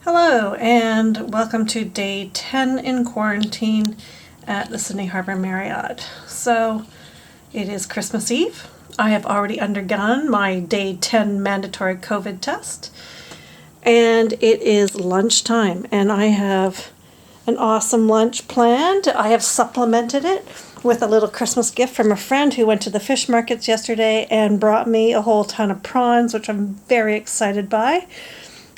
Hello and welcome to day 10 in quarantine at the Sydney Harbour Marriott. So it is Christmas Eve. I have already undergone my day 10 mandatory COVID test and it is lunchtime and I have an awesome lunch planned. I have supplemented it with a little Christmas gift from a friend who went to the fish markets yesterday and brought me a whole ton of prawns, which I'm very excited by.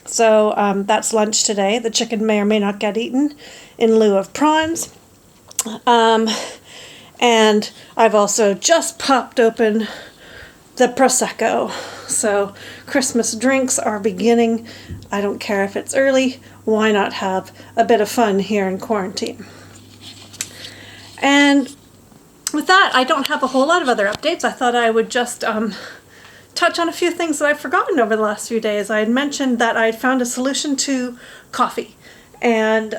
So that's lunch today. The chicken may or may not get eaten in lieu of prawns. And I've also just popped open the Prosecco. So Christmas drinks are beginning. I don't care if it's early. Why not have a bit of fun here in quarantine? And with that, I don't have a whole lot of other updates. I thought I would just touch on a few things that I've forgotten over the last few days. I had mentioned that I had found a solution to coffee and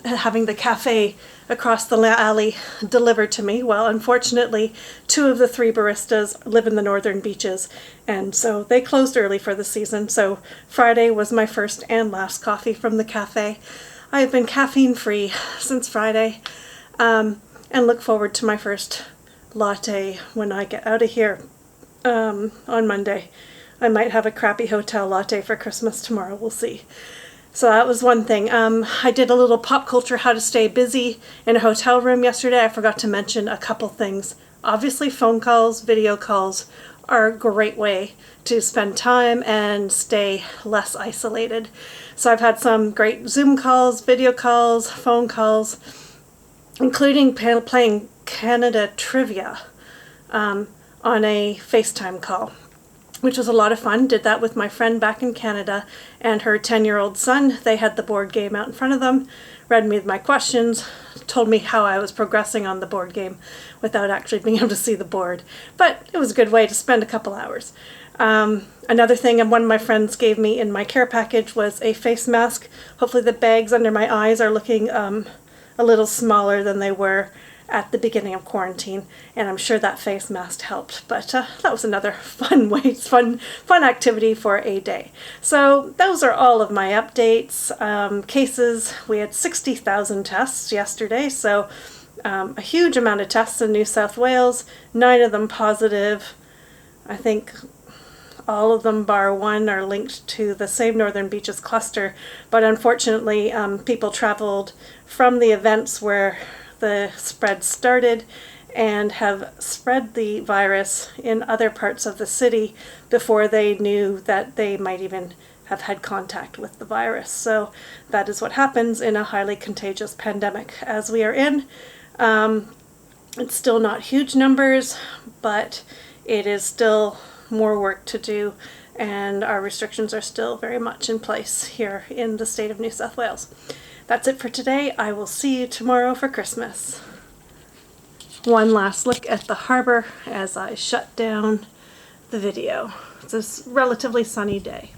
having the cafe across the alley delivered to me. Well, unfortunately, 2 of the 3 baristas live in the northern beaches, and so they closed early for the season. So Friday was my first and last coffee from the cafe. I have been caffeine-free since Friday and look forward to my first latte when I get out of here. On Monday. I might have a crappy hotel latte for Christmas tomorrow. We'll see. So that was one thing. I did a little pop culture how to stay busy in a hotel room yesterday. I forgot to mention a couple things. Obviously, phone calls, video calls are a great way to spend time and stay less isolated. So I've had some great Zoom calls, video calls, phone calls, including playing Canada trivia. On a FaceTime call, which was a lot of fun. Did that with my friend back in Canada and her 10-year-old son. They had the board game out in front of them, read me my questions, told me how I was progressing on the board game without actually being able to see the board. But it was a good way to spend a couple hours. Another thing one of my friends gave me in my care package was a face mask. Hopefully the bags under my eyes are looking a little smaller than they were at the beginning of quarantine, and I'm sure that face mask helped. But that was another fun activity for a day. So those are all of my updates. Cases, we had 60,000 tests yesterday, so a huge amount of tests in New South Wales, 9 of them positive. I think all of them bar one are linked to the Save Northern Beaches cluster, but unfortunately people traveled from the events where the spread started and have spread the virus in other parts of the city before they knew that they might even have had contact with the virus. So that is what happens in a highly contagious pandemic as we are in. It's still not huge numbers, but it is still more work to do, and our restrictions are still very much in place here in the state of New South Wales. That's it for today. I will see you tomorrow for Christmas. One last look at the harbor as I shut down the video. It's a relatively sunny day.